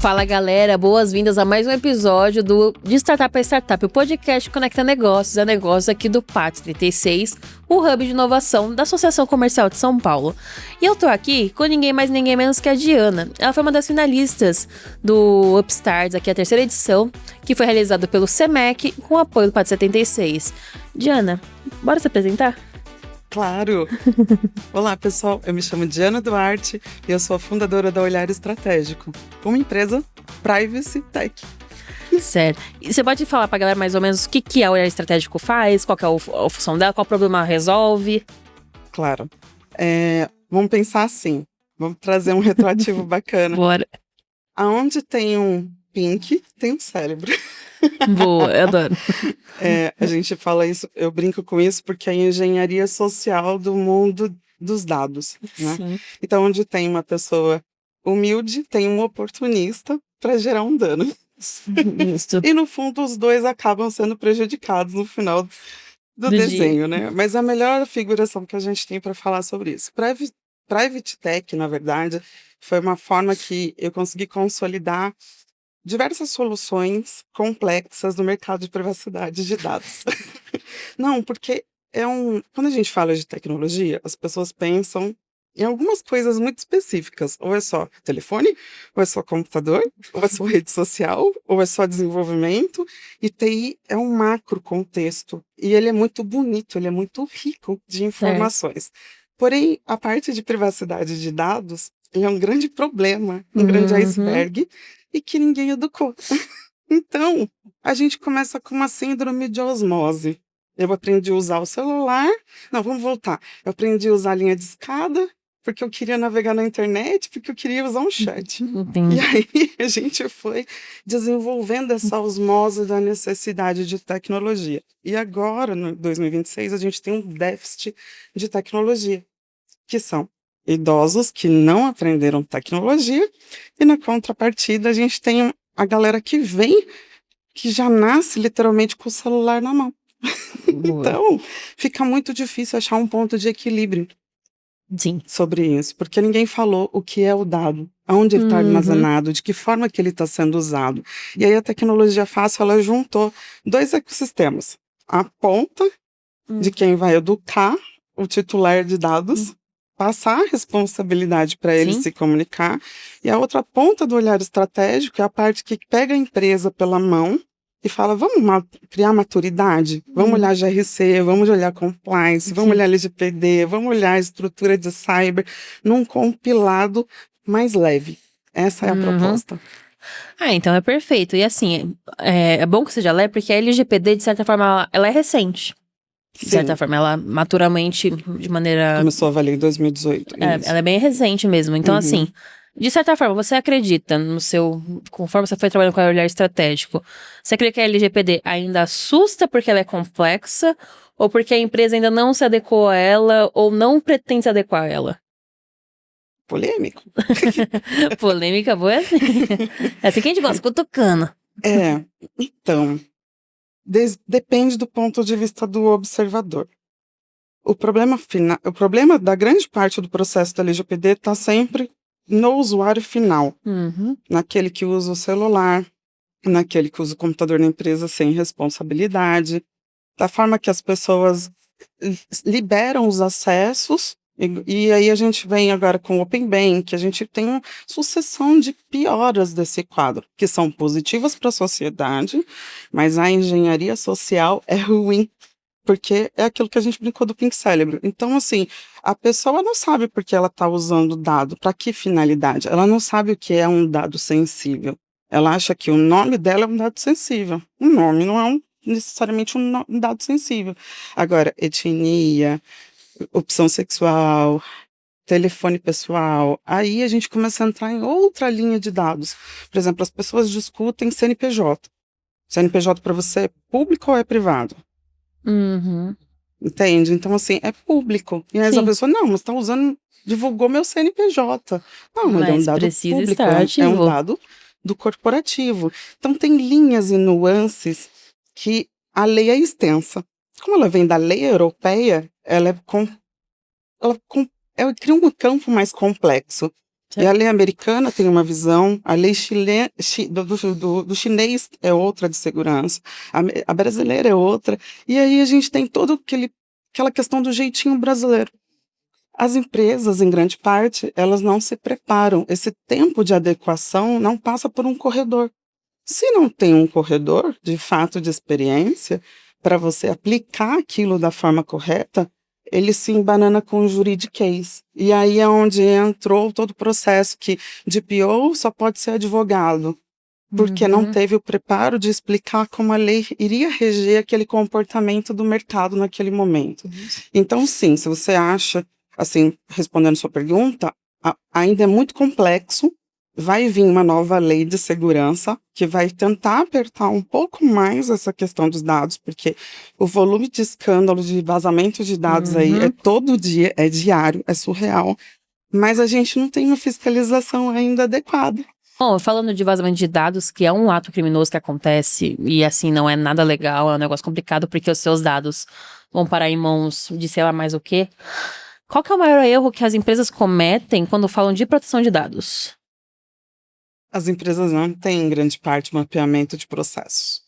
Fala galera, boas-vindas a mais um episódio do De Startup a Startup, o podcast que conecta negócios a negócios aqui do PAT 36, o hub de inovação da Associação Comercial de São Paulo. E eu tô aqui com ninguém mais ninguém menos que a Diana. Ela foi uma das finalistas do Upstarts, aqui a terceira edição, que foi realizado pelo SEMEC com o apoio do PAT 76. Diana, bora se apresentar? Claro! Olá, pessoal. Eu me chamo Diana Duarte e eu sou a fundadora da Olhar Estratégico, uma empresa Privacy Tech. Certo. E você pode falar pra galera mais ou menos o que a Olhar Estratégico faz, qual que é a função dela, qual problema resolve? Claro. Vamos pensar assim. Vamos trazer um retroativo bacana. Bora. Aonde tem um pink, tem um cérebro. Boa, eu adoro. A gente fala isso, eu brinco com isso porque é a engenharia social do mundo dos dados, né? Sim. Então, onde tem uma pessoa humilde, tem um oportunista para gerar um dano. Isso. E no fundo, os dois acabam sendo prejudicados no final do desenho, né? Mas a melhor figuração que a gente tem para falar sobre isso. Private Tech, na verdade, foi uma forma que eu consegui consolidar diversas soluções complexas no mercado de privacidade de dados. Não, porque quando a gente fala de tecnologia, as pessoas pensam em algumas coisas muito específicas. Ou é só telefone, ou é só computador, ou é só rede social, ou é só desenvolvimento. E TI é um macro contexto. E ele é muito bonito, ele é muito rico de informações. Porém, a parte de privacidade de dados é um grande problema, um grande iceberg, e que ninguém educou. Então, a gente começa com uma síndrome de osmose. Eu aprendi a usar o celular. Não, vamos voltar. Eu aprendi a usar a linha de escada, porque eu queria navegar na internet, porque eu queria usar um chat. Entendi. E aí, a gente foi desenvolvendo essa osmose da necessidade de tecnologia. E agora, no 2026, a gente tem um déficit de tecnologia, que são idosos que não aprenderam tecnologia, e na contrapartida a gente tem a galera que vem, que já nasce literalmente com o celular na mão. Então, fica muito difícil achar um ponto de equilíbrio. Sim. Sobre isso, porque ninguém falou o que é o dado, aonde ele está armazenado, de que forma que ele está sendo usado. E aí a tecnologia fácil, ela juntou dois ecossistemas. A ponta de quem vai educar o titular de dados, passar a responsabilidade para ele se comunicar, e a outra ponta do olhar estratégico é a parte que pega a empresa pela mão e fala, vamos criar maturidade, vamos olhar GRC, vamos olhar compliance, vamos olhar LGPD, vamos olhar a estrutura de cyber, num compilado mais leve. Essa é a proposta. Então é perfeito. E assim, é bom que seja leve, porque a LGPD, de certa forma, ela é recente. De certa forma, ela maturamente, de maneira... Começou a valer em 2018. Ela é bem recente mesmo. Então, assim, de certa forma, você acredita conforme você foi trabalhando com o olhar estratégico, você acredita que a LGPD ainda assusta porque ela é complexa, ou porque a empresa ainda não se adequou a ela, ou não pretende se adequar a ela? Polêmico. Polêmica boa é assim. É assim que a gente gosta, cutucando. Então, depende do ponto de vista do observador. O problema da grande parte do processo da LGPD está sempre no usuário final, naquele que usa o celular, naquele que usa o computador na empresa sem responsabilidade, da forma que as pessoas liberam os acessos, e aí a gente vem agora com o Open Bank, a gente tem uma sucessão de pioras desse quadro, que são positivas para a sociedade, mas a engenharia social é ruim, porque é aquilo que a gente brincou do Pink Cérebro. Então, assim, a pessoa não sabe por que ela está usando o dado, para que finalidade. Ela não sabe o que é um dado sensível. Ela acha que o nome dela é um dado sensível. O nome não é necessariamente um dado sensível. Agora, etnia, opção sexual, telefone pessoal, aí a gente começa a entrar em outra linha de dados. Por exemplo, as pessoas discutem CNPJ. CNPJ para você é público ou é privado? Entende? Então, assim, é público. E aí a pessoa, não, mas tá divulgou meu CNPJ. Não, mas ele é um dado público, é um dado do corporativo. Então, tem linhas e nuances que a lei é extensa. Como ela vem da lei europeia, ela cria um campo mais complexo. E a lei americana tem uma visão, a lei do chinês é outra de segurança, a brasileira é outra, e aí a gente tem todo aquela questão do jeitinho brasileiro. As empresas, em grande parte, elas não se preparam. Esse tempo de adequação não passa por um corredor. Se não tem um corredor, de fato, de experiência, para você aplicar aquilo da forma correta, ele se embanana com o juridiquês. E aí é onde entrou todo o processo que DPO só pode ser advogado, porque não teve o preparo de explicar como a lei iria reger aquele comportamento do mercado naquele momento. Então, sim, se você acha, assim, respondendo sua pergunta, ainda é muito complexo. Vai vir uma nova lei de segurança que vai tentar apertar um pouco mais essa questão dos dados, porque o volume de escândalo, de vazamento de dados aí é todo dia, é diário, é surreal. Mas a gente não tem uma fiscalização ainda adequada. Bom, falando de vazamento de dados, que é um ato criminoso que acontece e assim não é nada legal, é um negócio complicado porque os seus dados vão parar em mãos de sei lá mais o quê. Qual que é o maior erro que as empresas cometem quando falam de proteção de dados? As empresas não têm, em grande parte, mapeamento de processos.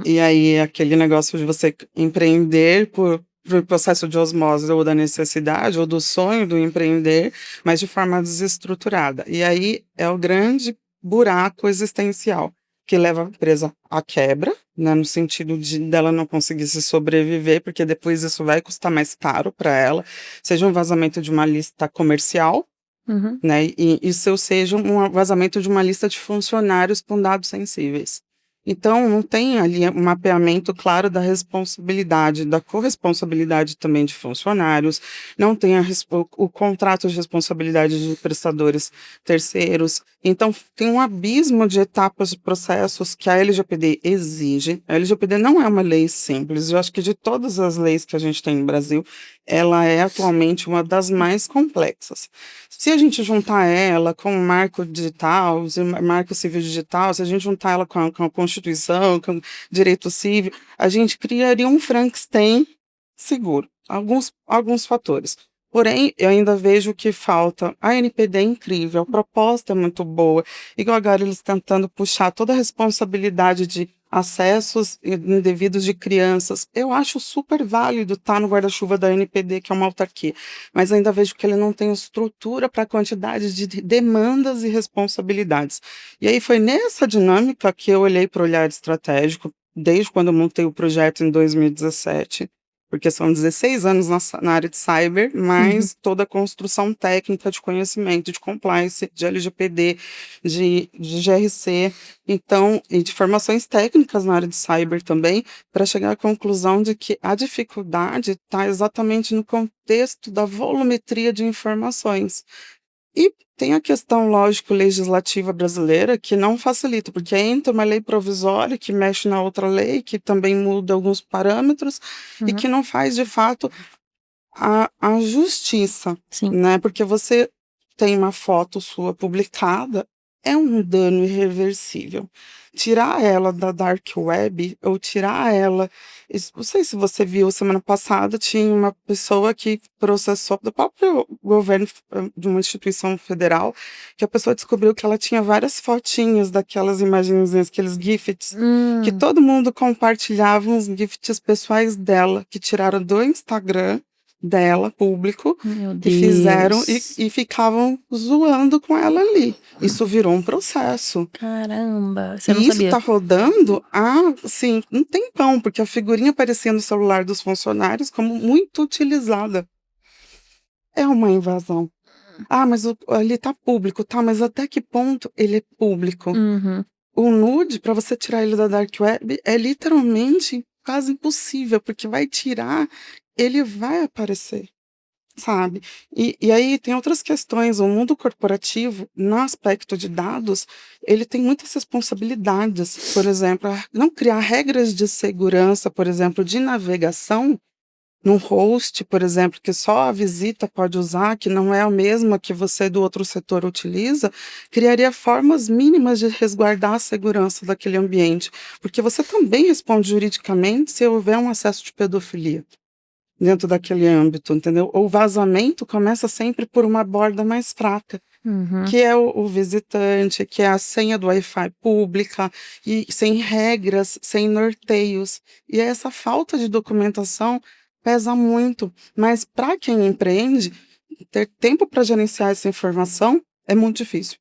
E aí, aquele negócio de você empreender por processo de osmose ou da necessidade ou do sonho do empreender, mas de forma desestruturada. E aí é o grande buraco existencial que leva a empresa à quebra, né, no sentido dela não conseguir se sobreviver, porque depois isso vai custar mais caro para ela, seja um vazamento de uma lista comercial, né, e isso seja um vazamento de uma lista de funcionários com dados sensíveis. Então, não tem ali um mapeamento claro da responsabilidade, da corresponsabilidade também de funcionários, não tem o contrato de responsabilidade de prestadores terceiros. Então, tem um abismo de etapas de processos que a LGPD exige. A LGPD não é uma lei simples. Eu acho que de todas as leis que a gente tem no Brasil, ela é atualmente uma das mais complexas. Se a gente juntar ela com o marco digital, marco civil digital, se a gente juntar ela com a Constituição, com o direito civil, a gente criaria um Frankenstein seguro. Alguns fatores. Porém, eu ainda vejo que falta. A NPD é incrível, a proposta é muito boa. Igual agora eles tentando puxar toda a responsabilidade de acessos indevidos de crianças. Eu acho super válido estar no guarda-chuva da NPD, que é uma autarquia, mas ainda vejo que ele não tem estrutura para a quantidade de demandas e responsabilidades. E aí foi nessa dinâmica que eu olhei para o olhar estratégico, desde quando eu montei o projeto em 2017, porque são 16 anos na área de cyber, mais toda a construção técnica de conhecimento, de compliance, de LGPD, de GRC, então, e de formações técnicas na área de cyber também, para chegar à conclusão de que a dificuldade está exatamente no contexto da volumetria de informações. E tem a questão, lógico, legislativa brasileira que não facilita, porque entra uma lei provisória que mexe na outra lei, que também muda alguns parâmetros e que não faz, de fato, a justiça, né? Porque você tem uma foto sua publicada, é um dano irreversível. Tirar ela da dark web ou tirar ela... Não sei se você viu, semana passada tinha uma pessoa que processou do próprio governo de uma instituição federal, que a pessoa descobriu que ela tinha várias fotinhas daquelas imagenzinhas, aqueles gifts, que todo mundo compartilhava uns gifts pessoais dela, que tiraram do Instagram dela, público, e fizeram e ficavam zoando com ela ali. Isso virou um processo. Caramba, você não E isso sabia. tá rodando assim, um tempão, porque a figurinha aparecia no celular dos funcionários como muito utilizada. É uma invasão. Mas ali tá público, tá, mas até que ponto ele é público? O nude, para você tirar ele da dark web, é literalmente quase impossível, porque vai tirar, ele vai aparecer, sabe? E aí tem outras questões. O mundo corporativo, no aspecto de dados, ele tem muitas responsabilidades. Por exemplo, não criar regras de segurança, por exemplo, de navegação, num host, por exemplo, que só a visita pode usar, que não é a mesma que você do outro setor utiliza, criaria formas mínimas de resguardar a segurança daquele ambiente, porque você também responde juridicamente se houver um acesso de pedofilia. dentro daquele âmbito, entendeu? O vazamento começa sempre por uma borda mais fraca, que é o visitante, que é a senha do Wi-Fi pública, e sem regras, sem norteios. E essa falta de documentação pesa muito. Mas para quem empreende, ter tempo para gerenciar essa informação é muito difícil.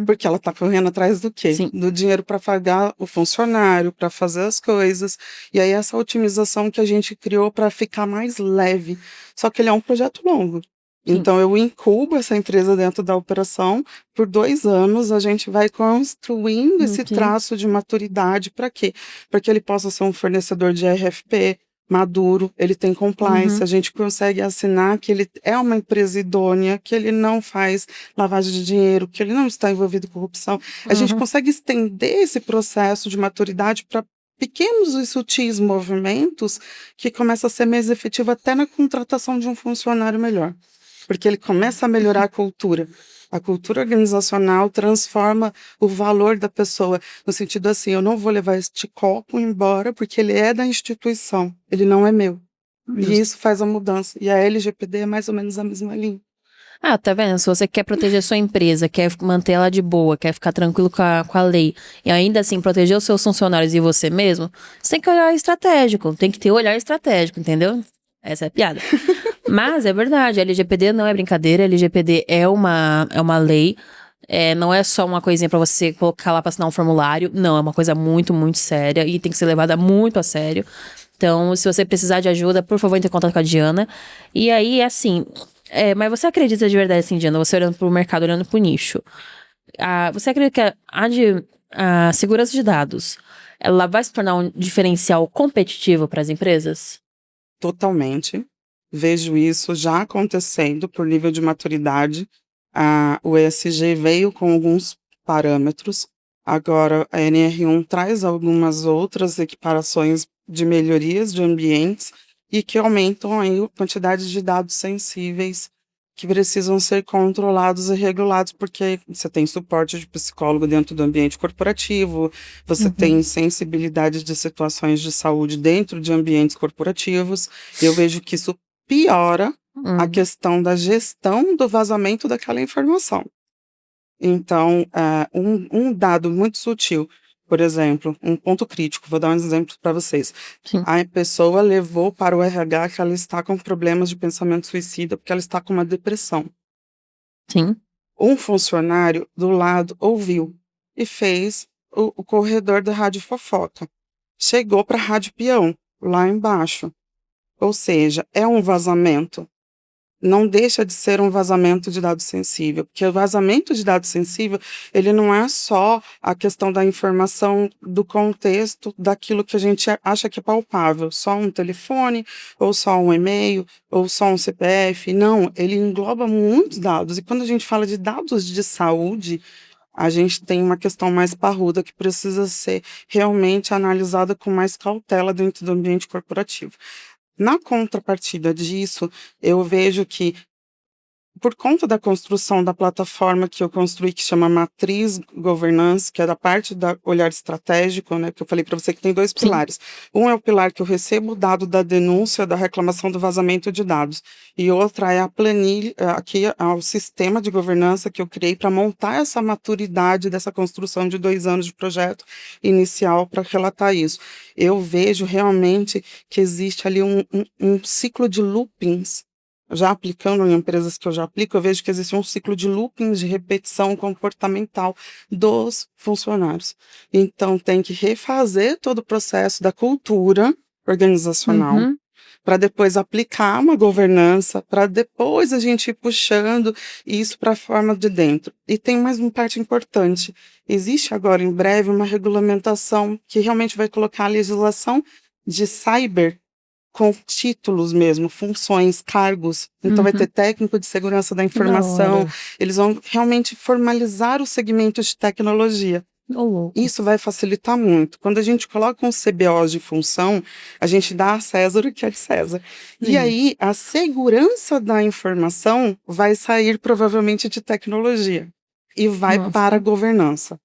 Porque ela está correndo atrás do quê? Sim. Do dinheiro para pagar o funcionário, para fazer as coisas. E aí essa otimização que a gente criou para ficar mais leve. Só que ele é um projeto longo. Sim. Então eu incubo essa empresa dentro da operação. Por 2 anos a gente vai construindo esse traço de maturidade. Para quê? Para que ele possa ser um fornecedor de RFP maduro, ele tem compliance, a gente consegue assinar que ele é uma empresa idônea, que ele não faz lavagem de dinheiro, que ele não está envolvido em corrupção. A gente consegue estender esse processo de maturidade para pequenos e sutis movimentos que começam a ser mais efetivo até na contratação de um funcionário melhor. Porque ele começa a melhorar a cultura. A cultura organizacional transforma o valor da pessoa, no sentido assim, eu não vou levar este copo embora porque ele é da instituição, ele não é meu. E isso faz a mudança. E a LGPD é mais ou menos a mesma linha. Ah, tá vendo? Se você quer proteger sua empresa, quer manter ela de boa, quer ficar tranquilo com a lei, e ainda assim proteger os seus funcionários e você mesmo, você tem que olhar estratégico, tem que ter olhar estratégico, entendeu? Essa é a piada. Mas é verdade, a LGPD não é brincadeira, a LGPD é uma lei, não é só uma coisinha pra você colocar lá pra assinar um formulário, não, é uma coisa muito, muito séria e tem que ser levada muito a sério. Então, se você precisar de ajuda, por favor, entre em contato com a Diana. E aí, assim, mas você acredita de verdade, assim, Diana, você olhando pro mercado, olhando pro nicho, você acredita que a segurança de dados, ela vai se tornar um diferencial competitivo para as empresas? Totalmente. Vejo isso já acontecendo por nível de maturidade. O ESG veio com alguns parâmetros. Agora, a NR1 traz algumas outras equiparações de melhorias de ambientes e que aumentam aí a quantidade de dados sensíveis que precisam ser controlados e regulados, porque você tem suporte de psicólogo dentro do ambiente corporativo, você tem sensibilidade de situações de saúde dentro de ambientes corporativos. Eu vejo que isso piora a questão da gestão do vazamento daquela informação. Então, um dado muito sutil, por exemplo, um ponto crítico, vou dar um exemplo para vocês. Sim. A pessoa levou para o RH que ela está com problemas de pensamento suicida, porque ela está com uma depressão. Sim. Um funcionário do lado ouviu e fez o corredor da Rádio Fofoca. Chegou para a Rádio Peão, lá embaixo. Ou seja, é um vazamento. Não deixa de ser um vazamento de dado sensível, porque o vazamento de dado sensível, ele não é só a questão da informação do contexto daquilo que a gente acha que é palpável, só um telefone, ou só um e-mail, ou só um CPF. Não, ele engloba muitos dados. E quando a gente fala de dados de saúde, a gente tem uma questão mais parruda que precisa ser realmente analisada com mais cautela dentro do ambiente corporativo. Na contrapartida disso, eu vejo que, por conta da construção da plataforma que eu construí, que chama Matriz Governance, que é da parte da olhar estratégico, né, que eu falei para você que tem 2 pilares. Um é o pilar que eu recebo o dado da denúncia, da reclamação do vazamento de dados. E outra é a planilha, aqui é o sistema de governança que eu criei para montar essa maturidade dessa construção de 2 anos de projeto inicial para relatar isso. Eu vejo realmente que existe ali um ciclo de loopings. Já aplicando em empresas que eu já aplico, eu vejo que existe um ciclo de loopings de repetição comportamental dos funcionários. Então, tem que refazer todo o processo da cultura organizacional para depois aplicar uma governança, para depois a gente ir puxando isso para a forma de dentro. E tem mais uma parte importante. Existe agora, em breve, uma regulamentação que realmente vai colocar a legislação de cyber com títulos mesmo, funções, cargos. Então vai ter técnico de segurança da informação. Eles vão realmente formalizar o segmento de tecnologia. Isso vai facilitar muito. Quando a gente coloca um CBO de função, a gente dá a César o que é de César. E aí, a segurança da informação vai sair provavelmente de tecnologia e vai para a governança.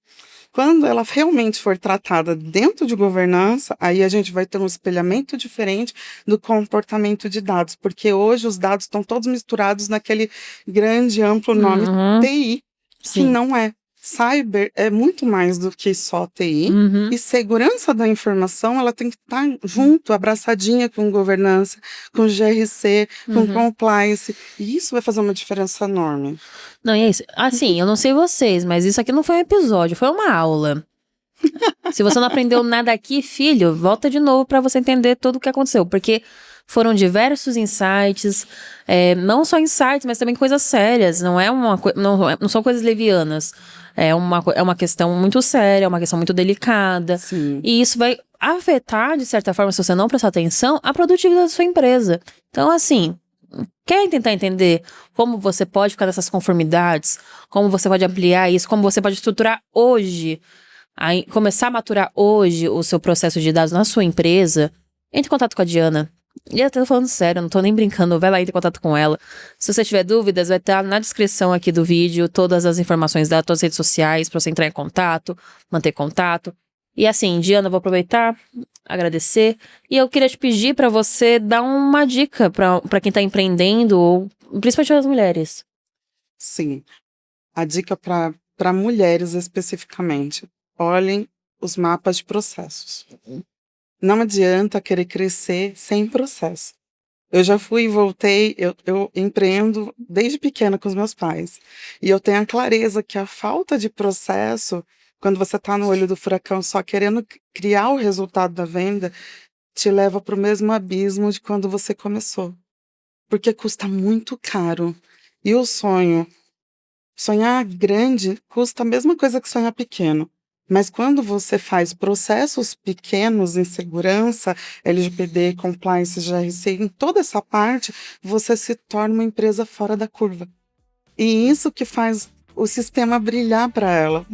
Quando ela realmente for tratada dentro de governança, aí a gente vai ter um espelhamento diferente do comportamento de dados, porque hoje os dados estão todos misturados naquele grande, amplo nome TI, que Sim. não é. Cyber é muito mais do que só TI, e segurança da informação, ela tem que estar junto, abraçadinha com governança, com GRC, com compliance, e isso vai fazer uma diferença enorme. Não, e é isso. Assim, eu não sei vocês, mas isso aqui não foi um episódio, foi uma aula. Se você não aprendeu nada aqui, filho, volta de novo pra você entender tudo o que aconteceu, porque foram diversos insights, não só insights, mas também coisas sérias, não são coisas levianas. É uma questão muito séria, é uma questão muito delicada. Sim. E isso vai afetar, de certa forma, se você não prestar atenção, a produtividade da sua empresa. Então, assim, quer tentar entender como você pode ficar nessas conformidades, como você pode ampliar isso, como você pode estruturar hoje, começar a maturar hoje o seu processo de dados na sua empresa, entre em contato com a Diana. E eu tô falando sério, não tô nem brincando, vai lá e entre em contato com ela. Se você tiver dúvidas, vai estar na descrição aqui do vídeo todas as informações das tuas redes sociais pra você entrar em contato, manter contato. E assim, Diana, eu vou aproveitar, agradecer. E eu queria te pedir pra você dar uma dica pra quem tá empreendendo, ou principalmente as mulheres. Sim. A dica para mulheres especificamente: olhem os mapas de processos. Não adianta querer crescer sem processo. Eu já fui e voltei, eu empreendo desde pequena com os meus pais. E eu tenho a clareza que a falta de processo, quando você está no olho do furacão só querendo criar o resultado da venda, te leva para o mesmo abismo de quando você começou. Porque custa muito caro. E o sonhar grande custa a mesma coisa que sonhar pequeno. Mas quando você faz processos pequenos em segurança, LGPD, compliance, GRC, em toda essa parte, você se torna uma empresa fora da curva. E isso que faz o sistema brilhar para ela.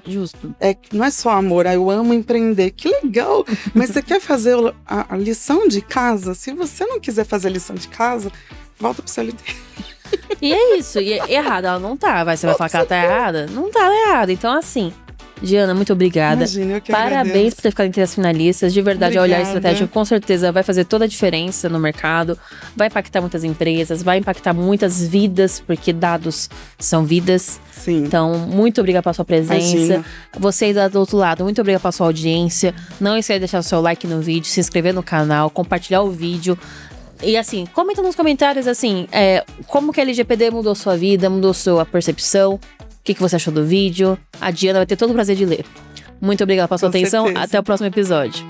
Justo. Não é só amor, eu amo empreender, que legal! Mas você quer fazer a lição de casa? Se você não quiser fazer a lição de casa, volta pro CLT. E é isso, e errada ela não tá. Você vai falar que ela tá errada? Não tá errada. Então, assim, Diana, muito obrigada. Imagina, eu que Parabéns agradeço. por ter ficado entre as finalistas. De verdade, Obrigada. a Olhar Estratégico com certeza vai fazer toda a diferença no mercado. Vai impactar muitas empresas, vai impactar muitas vidas, porque dados são vidas. Sim. Então, muito obrigada pela sua presença. Imagina. Você aí do outro lado, muito obrigada pela sua audiência. Não esqueça de deixar o seu like no vídeo, se inscrever no canal, compartilhar o vídeo. E assim, comenta nos comentários assim, como que a LGPD mudou sua vida, mudou sua percepção, o que você achou do vídeo. A Diana vai ter todo o prazer de ler. Muito obrigada pela sua Com atenção, certeza. até o próximo episódio.